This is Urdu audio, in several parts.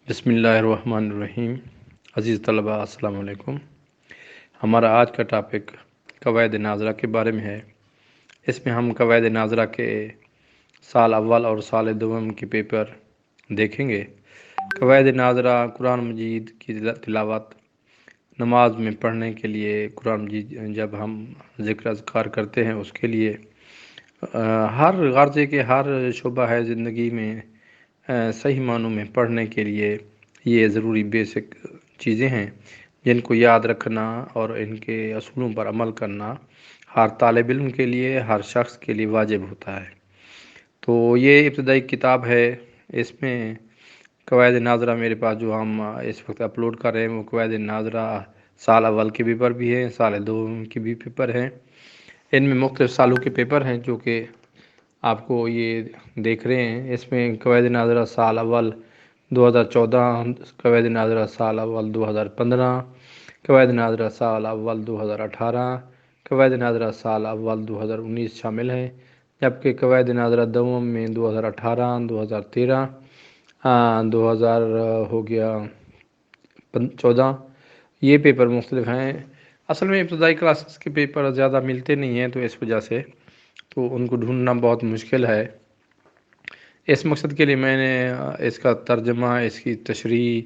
بسم اللہ الرحمن الرحیم۔ عزیز طلباء السلام علیکم۔ ہمارا آج کا ٹاپک قواعد ناظرہ کے بارے میں ہے۔ اس میں ہم قواعد ناظرہ کے سال اول اور سال دوم کے پیپر دیکھیں گے۔ قواعد ناظرہ قرآن مجید کی تلاوت، نماز میں پڑھنے کے لیے قرآن مجید جب ہم ذکر اذکار کرتے ہیں اس کے لیے، ہر غرضے کے ہر شعبہ ہے زندگی میں صحیح معنوں میں پڑھنے کے لیے یہ ضروری بیسک چیزیں ہیں جن کو یاد رکھنا اور ان کے اصولوں پر عمل کرنا ہر طالب علم کے لیے، ہر شخص کے لیے واجب ہوتا ہے۔ تو یہ ابتدائی کتاب ہے۔ اس میں قواعد ناظرہ میرے پاس جو ہم اس وقت اپلوڈ کر رہے ہیں وہ قواعد ناظرہ سال اول کے پیپر بھی ہیں، سال دوم کے بھی پیپر ہیں۔ ان میں مختلف سالوں کے پیپر ہیں جو کہ آپ کو یہ دیکھ رہے ہیں۔ اس میں قواعد ناظرہ سال اول 2014، قواعد ناظرہ سال اول 2015، قواعد ناظرہ سال اول 2018، قواعد ناظرہ سال اول 2019 شامل ہیں، جبکہ قواعد ناظرہ دوم میں 2018، 2013، 2000 ہو گیا 14، یہ پیپر مختلف ہیں۔ اصل میں ابتدائی کلاسز کے پیپر زیادہ ملتے نہیں ہیں، تو اس وجہ سے تو ان کو ڈھونڈنا بہت مشکل ہے۔ اس مقصد کے لیے میں نے اس کا ترجمہ، اس کی تشریح،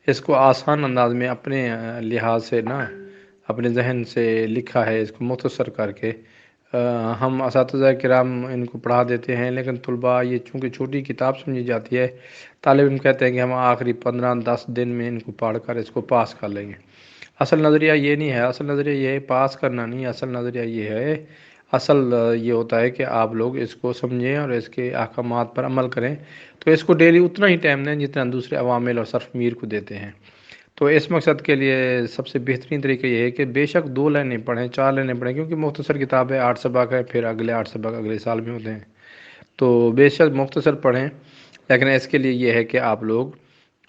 اس کو آسان انداز میں اپنے لحاظ سے اپنے ذہن سے لکھا ہے، اس کو مختصر کر کے۔ ہم اساتذہ کرام ان کو پڑھا دیتے ہیں، لیکن طلباء یہ چونکہ چھوٹی کتاب سمجھی جاتی ہے، طالب علم کہتے ہیں کہ ہم آخری 15-10 دن میں ان کو پڑھ کر اس کو پاس کر لیں گے۔ اصل نظریہ یہ نہیں ہے، اصل نظریہ یہ ہے پاس کرنا نہیں، اصل نظریہ یہ ہے، اصل یہ ہوتا ہے کہ آپ لوگ اس کو سمجھیں اور اس کے احکامات پر عمل کریں، تو اس کو ڈیلی اتنا ہی ٹائم دیں جتنا دوسرے عوامل اور صرف میر کو دیتے ہیں۔ تو اس مقصد کے لیے سب سے بہترین طریقہ یہ ہے کہ بے شک 2 لائنیں پڑھیں، 4 لائنیں پڑھیں، کیونکہ مختصر کتاب ہے، 8 سبق ہے، پھر اگلے 8 سبق اگلے سال میں ہوتے ہیں، تو بے شک مختصر پڑھیں، لیکن اس کے لیے یہ ہے کہ آپ لوگ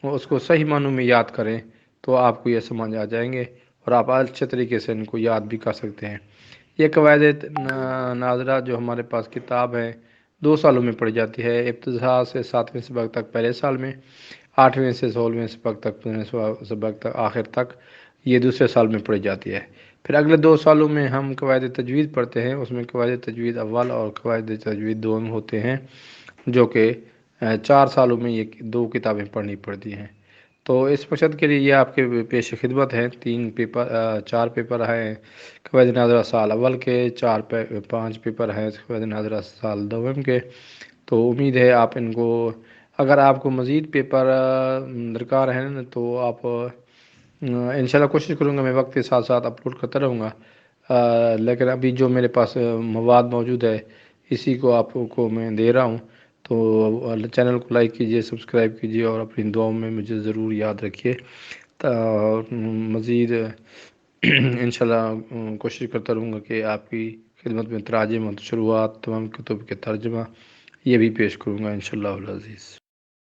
اس کو صحیح معنوں میں یاد کریں، تو آپ کو یہ سمجھ آ جائیں گے اور آپ اچھے طریقے سے ان کو یاد بھی کر سکتے ہیں۔ یہ قواعد ناظرہ جو ہمارے پاس کتاب ہے 2 سالوں میں پڑھی جاتی ہے، ابتدا سے 7ویں سبق تک پہلے سال میں، 8ویں سے 16ویں سبق تک، 15ویں سبق تک آخر تک یہ دوسرے سال میں پڑھی جاتی ہے۔ پھر اگلے 2 سالوں میں ہم قواعد تجوید پڑھتے ہیں، اس میں قواعد تجوید اول اور قواعد تجوید دوم ہوتے ہیں، جو کہ 4 سالوں میں یہ 2 کتابیں پڑھنی پڑتی ہیں۔ تو اس مقصد کے لیے یہ آپ کے پیش خدمت ہیں۔ 4 پیپر ہیں قواعد ناظرہ سال اول کے، 5 پیپر ہیں قواعد ناظرہ سال دوم کے۔ تو امید ہے آپ ان کو، اگر آپ کو مزید پیپر درکار ہیں تو آپ انشاءاللہ کوشش کروں گا میں وقت کے ساتھ ساتھ اپلوڈ کرتا رہوں گا، لیکن ابھی جو میرے پاس مواد موجود ہے اسی کو آپ کو میں دے رہا ہوں۔ تو چینل کو لائک کیجئے، سبسکرائب کیجئے اور اپنی دعاؤں میں مجھے ضرور یاد رکھیے۔ مزید انشاءاللہ کوشش کرتا رہوں گا کہ آپ کی خدمت میں تراجم و شروحات، تمام کتب کے ترجمہ یہ بھی پیش کروں گا انشاءاللہ العزیز۔